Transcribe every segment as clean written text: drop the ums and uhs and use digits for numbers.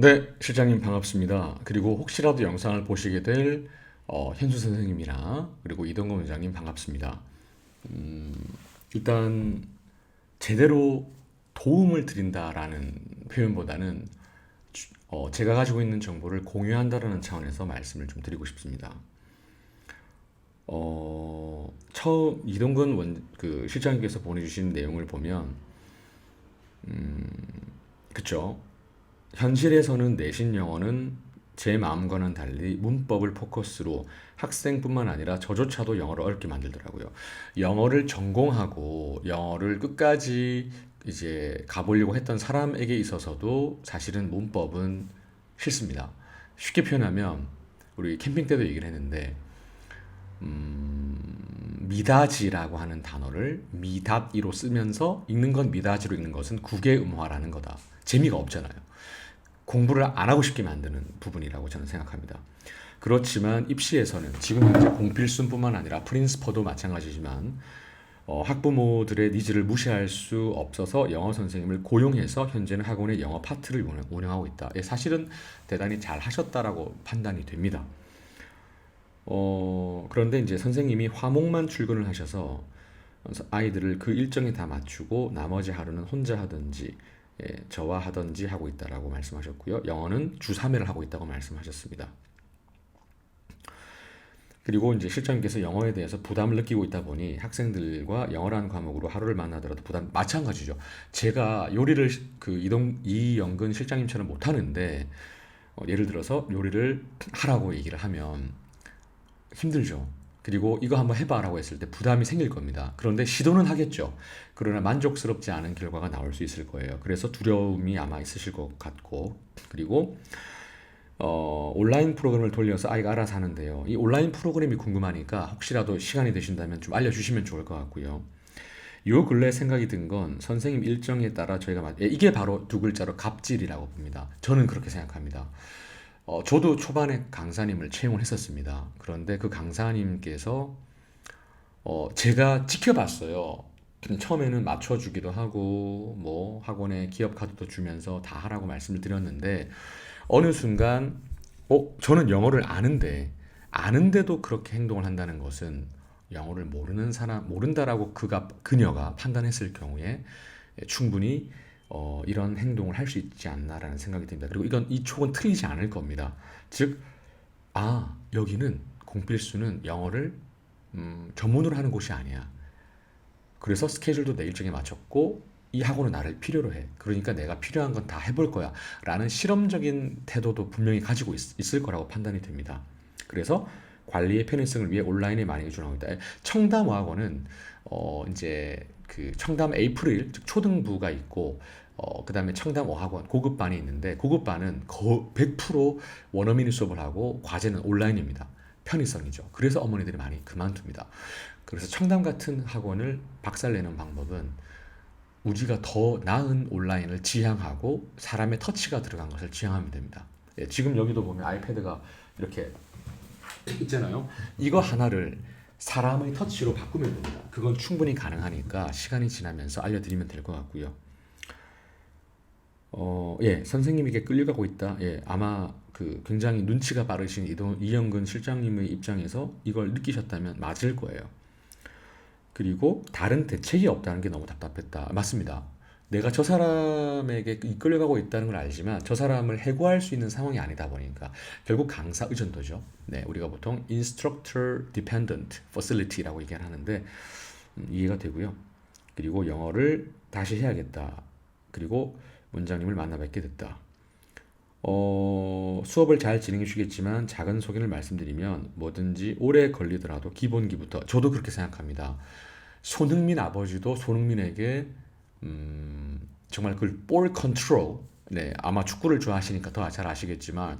네, 실장님 반갑습니다. 그리고 혹시라도 영상을 보시게 될 현수 선생님이나 그리고 이동건 원장님 반갑습니다. 일단 제대로 도움을 드린다라는 표현보다는 제가 가지고 있는 정보를 공유한다라는 차원에서 말씀을 좀 드리고 싶습니다. 처음 이동건 그 실장님께서 보내주신 내용을 보면 그쵸? 현실에서는 내신 영어는 제 마음과는 달리 문법을 포커스로 학생뿐만 아니라 저조차도 영어를 어렵게 만들더라고요. 영어를 전공하고 영어를 끝까지 이제 가보려고 했던 사람에게 있어서도 사실은 문법은 싫습니다. 쉽게 표현하면 우리 캠핑 때도 얘기를 했는데 미다지라고 하는 단어를 미닷이로 쓰면서 읽는 건 미다지로 읽는 것은 국외음화라는 거다. 재미가 없잖아요. 공부를 안 하고 싶게 만드는 부분이라고 저는 생각합니다. 그렇지만 입시에서는 지금 현재 공필순뿐만 아니라 프린스퍼도 마찬가지지만 학부모들의 니즈를 무시할 수 없어서 영어 선생님을 고용해서 현재는 학원의 영어 파트를 운영하고 있다. 예, 사실은 대단히 잘 하셨다라고 판단이 됩니다. 그런데 이제 선생님이 화목만 출근을 하셔서 아이들을 그 일정에 다 맞추고 나머지 하루는 혼자 하든지 저와 하든지 하고 있다라고 말씀하셨고요. 영어는 주 3회를 하고 있다고 말씀하셨습니다. 그리고 이제 실장님께서 영어에 대해서 부담을 느끼고 있다 보니 학생들과 영어라는 과목으로 하루를 만나더라도 부담 마찬가지죠. 제가 요리를 그 이연근 실장님처럼 못 하는데 예를 들어서 요리를 하라고 얘기를 하면 힘들죠. 그리고 이거 한번 해봐라고 했을 때 부담이 생길 겁니다. 그런데 시도는 하겠죠. 그러나 만족스럽지 않은 결과가 나올 수 있을 거예요. 그래서 두려움이 아마 있으실 것 같고, 그리고 온라인 프로그램을 돌려서 아이가 알아서 하는데요. 이 온라인 프로그램이 궁금하니까 혹시라도 시간이 되신다면 좀 알려주시면 좋을 것 같고요. 요 근래 생각이 든 건 선생님 일정에 따라 이게 바로 두 글자로 갑질이라고 봅니다. 저는 그렇게 생각합니다. 저도 초반에 강사님을 채용을 했었습니다. 그런데 그 강사님께서 제가 지켜봤어요. 처음에는 맞춰주기도 하고 뭐 학원에 기업 카드도 주면서 다 하라고 말씀을 드렸는데 어느 순간 저는 영어를 아는데도 그렇게 행동을 한다는 것은 영어를 모르는 사람 모른다라고 그녀가 판단했을 경우에 충분히 이런 행동을 할 수 있지 않나라는 생각이 듭니다. 그리고 이 촉은 틀리지 않을 겁니다. 즉, 여기는 공필수는 영어를 전문으로 하는 곳이 아니야. 그래서 스케줄도 내 일정에 맞췄고 이 학원은 나를 필요로 해. 그러니까 내가 필요한 건 다 해볼 거야. 라는 실험적인 태도도 분명히 가지고 있을 거라고 판단이 됩니다. 그래서 관리의 편의성을 위해 온라인에 많이 의존하고 있다. 청담어학원은 이제 그 청담 에이프릴 즉 초등부가 있고 그다음에 청담 어학원 고급반이 있는데 고급반은 100% 원어민이 수업을 하고 과제는 온라인입니다. 편의성이죠. 그래서 어머니들이 많이 그만둡니다. 그래서 청담 같은 학원을 박살내는 방법은 우리가 더 나은 온라인을 지향하고 사람의 터치가 들어간 것을 지향하면 됩니다. 예, 지금 여기도 보면 아이패드가 이렇게 있잖아요. 이거 하나를 사람의 터치로 바꾸면 됩니다. 그건 충분히 가능하니까 시간이 지나면서 알려드리면 될 것 같고요. 예, 선생님에게 끌려가고 있다. 예, 아마 그 굉장히 눈치가 빠르신 이영근 실장님의 입장에서 이걸 느끼셨다면 맞을 거예요. 그리고 다른 대책이 없다는 게 너무 답답했다. 맞습니다. 내가 저 사람에게 이끌려가고 있다는 걸 알지만 저 사람을 해고할 수 있는 상황이 아니다 보니까 결국 강사 의존도죠. 네, 우리가 보통 Instructor Dependent Facility라고 얘기를 하는데 이해가 되고요. 그리고 영어를 다시 해야겠다. 그리고 원장님을 만나 뵙게 됐다. 수업을 잘 진행해 주겠지만 작은 소견을 말씀드리면 뭐든지 오래 걸리더라도 기본기부터 저도 그렇게 생각합니다. 손흥민 아버지도 손흥민에게 정말 그 볼 컨트롤 네, 아마 축구를 좋아하시니까 더 잘 아시겠지만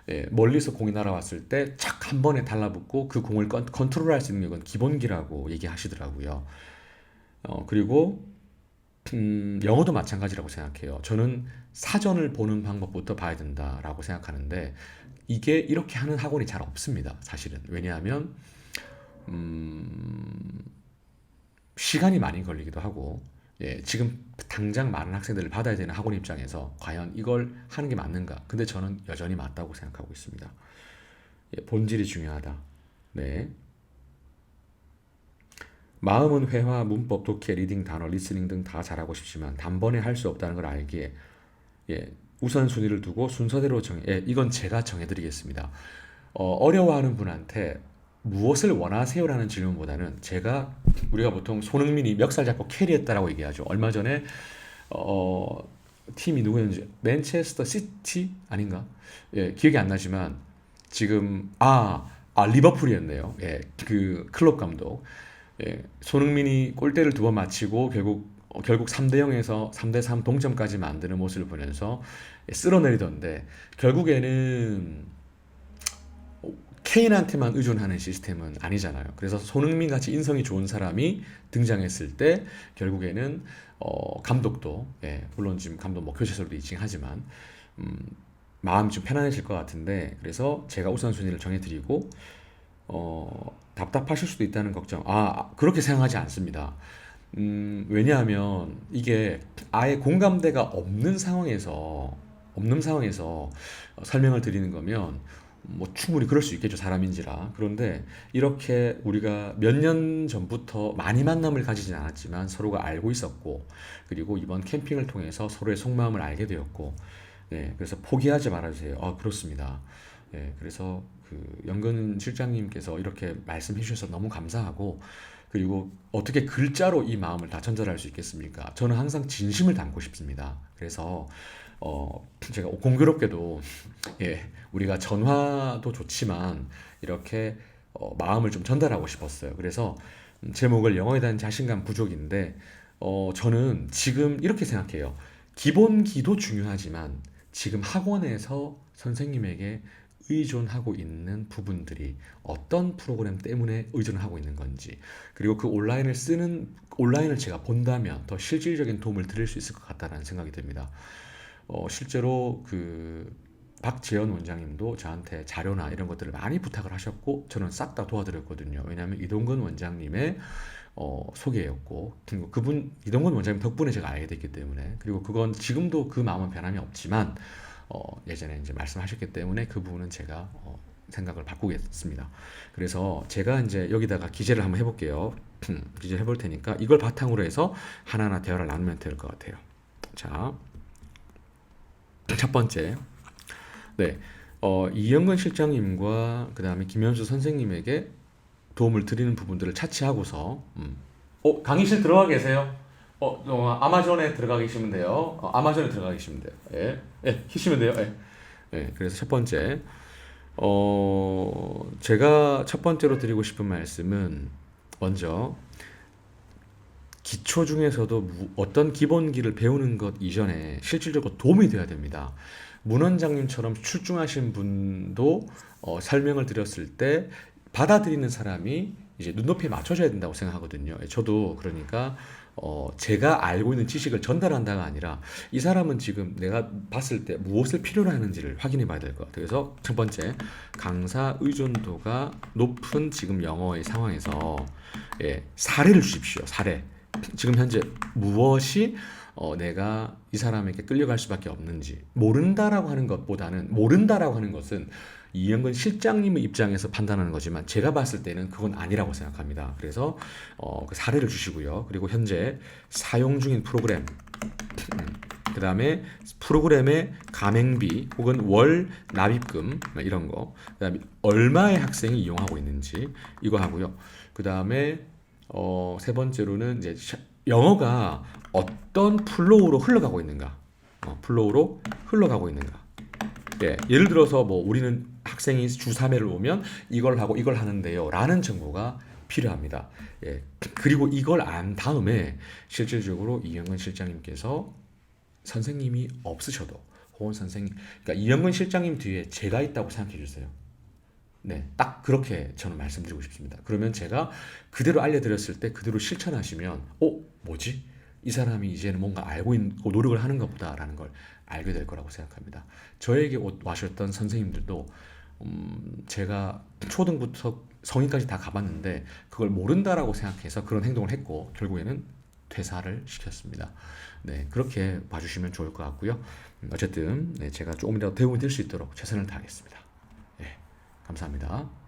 예, 멀리서 공이 날아왔을 때 착 한 번에 달라붙고 그 공을 컨트롤할 수 있는 건 기본기라고 얘기하시더라고요. 그리고 영어도 마찬가지라고 생각해요. 저는 사전을 보는 방법부터 봐야 된다라고 생각하는데 이게 이렇게 하는 학원이 잘 없습니다. 사실은. 왜냐하면 시간이 많이 걸리기도 하고 예, 지금 당장 많은 학생들을 받아야 되는 학원 입장에서 과연 이걸 하는 게 맞는가? 근데 저는 여전히 맞다고 생각하고 있습니다. 예, 본질이 중요하다. 네. 마음은 회화, 문법, 독해, 리딩, 단어, 리스닝 등 다 잘하고 싶지만 단번에 할 수 없다는 걸 알기에 예, 우선순위를 두고 순서대로 예, 이건 제가 정해드리겠습니다. 어려워하는 분한테 무엇을 원하세요라는 질문보다는 제가 우리가 보통 손흥민이 멱살 잡고 캐리했다라고 얘기하죠. 얼마 전에 어, 팀이 누구였는지 맨체스터 시티 아닌가? 예, 기억이 안 나지만 지금 리버풀이었네요. 예, 그 클롭 감독. 예, 손흥민이 골대를 두 번 맞히고 결국 3대 0에서 3대 3 동점까지 만드는 모습을 보면서 쓸어내리던데 결국에는 케인한테만 의존하는 시스템은 아니잖아요. 그래서 손흥민 같이 인성이 좋은 사람이 등장했을 때 결국에는 감독도 물론 지금 감독 뭐 교체설도 있긴 하지만 음, 마음이 좀 편안해질 것 같은데 그래서 제가 우선순위를 정해드리고 답답하실 수도 있다는 걱정. 그렇게 생각하지 않습니다. 왜냐하면 이게 아예 공감대가 없는 상황에서 설명을 드리는 거면 뭐 충분히 그럴 수 있겠죠, 사람인지라. 그런데 이렇게 우리가 몇 년 전부터 많이 만남을 가지진 않았지만 서로가 알고 있었고, 그리고 이번 캠핑을 통해서 서로의 속마음을 알게 되었고, 그래서 포기하지 말아주세요. 그렇습니다. 그래서 그 연근 실장님께서 이렇게 말씀해 주셔서 너무 감사하고, 그리고 어떻게 글자로 이 마음을 다 전달할 수 있겠습니까? 저는 항상 진심을 담고 싶습니다. 그래서 제가 공교롭게도 우리가 전화도 좋지만 이렇게 마음을 좀 전달하고 싶었어요. 그래서 제목을 영어에 대한 자신감 부족인데 저는 지금 이렇게 생각해요. 기본기도 중요하지만 지금 학원에서 선생님에게 의존하고 있는 부분들이 어떤 프로그램 때문에 의존하고 있는 건지, 그리고 그 온라인을 제가 본다면 더 실질적인 도움을 드릴 수 있을 것 같다는 생각이 듭니다. 실제로 그 박재현 원장님도 저한테 자료나 이런 것들을 많이 부탁을 하셨고 저는 싹 다 도와드렸거든요. 왜냐하면 이동근 원장님의 소개였고, 그리고 이동근 원장님 덕분에 제가 알게 됐기 때문에, 그리고 그건 지금도 그 마음은 변함이 없지만 예전에 이제 말씀하셨기 때문에 그 부분은 제가 생각을 바꾸겠습니다. 그래서 제가 이제 여기다가 기재를 한번 해볼게요. 기재를 해볼 테니까 이걸 바탕으로 해서 하나하나 대화를 나누면 될 것 같아요. 자, 첫 번째, 네, 이영근 실장님과 그 다음에 김현수 선생님에게 도움을 드리는 부분들을 차치하고서, 강의실 들어가 계세요? 아마존에 들어가 계시면 돼요. 아마존에 들어가 계시면 돼요. 키시면 돼요. 그래서 첫 번째, 제가 첫 번째로 드리고 싶은 말씀은 먼저 기초 중에서도 어떤 기본기를 배우는 것 이전에 실질적으로 도움이 돼야 됩니다. 문 원장님처럼 출중하신 분도 설명을 드렸을 때 받아들이는 사람이 이제 눈높이에 맞춰져야 된다고 생각하거든요. 저도 그러니까 제가 알고 있는 지식을 전달한다가 아니라 이 사람은 지금 내가 봤을 때 무엇을 필요로 하는지를 확인해 봐야 될 것 같아요. 그래서 첫 번째, 강사 의존도가 높은 지금 영어의 상황에서 사례를 주십시오. 사례. 지금 현재 무엇이 내가 이 사람에게 끌려갈 수밖에 없는지, 모른다라고 하는 것은 이영근 실장님의 입장에서 판단하는 거지만 제가 봤을 때는 그건 아니라고 생각합니다. 그래서 그 사례를 주시고요. 그리고 현재 사용 중인 프로그램, 그 다음에 프로그램의 가맹비 혹은 월 납입금 이런 거, 그 다음에 얼마의 학생이 이용하고 있는지 이거 하고요. 그 다음에 세 번째로는 이제 영어가 어떤 플로우로 흘러가고 있는가, 예를 들어서 뭐 우리는 학생이 주 3회를 오면 이걸 하고 이걸 하는데요 라는 정보가 필요합니다. 그리고 이걸 안 다음에 실질적으로 이영근 실장님께서 선생님이 없으셔도 혹은 그러니까 이영근 실장님 뒤에 제가 있다고 생각해 주세요. 딱 그렇게 저는 말씀드리고 싶습니다. 그러면 제가 그대로 알려드렸을 때 그대로 실천하시면 뭐지? 이 사람이 이제는 뭔가 알고 있고 노력을 하는가 보다라는 걸 알게 될 거라고 생각합니다. 저에게 와주셨던 선생님들도 제가 초등부터 성인까지 다 가봤는데 그걸 모른다라고 생각해서 그런 행동을 했고 결국에는 퇴사를 시켰습니다. 네, 그렇게 봐주시면 좋을 것 같고요. 어쨌든 네, 제가 조금이라도 도움이 될 수 있도록 최선을 다하겠습니다. 네, 감사합니다.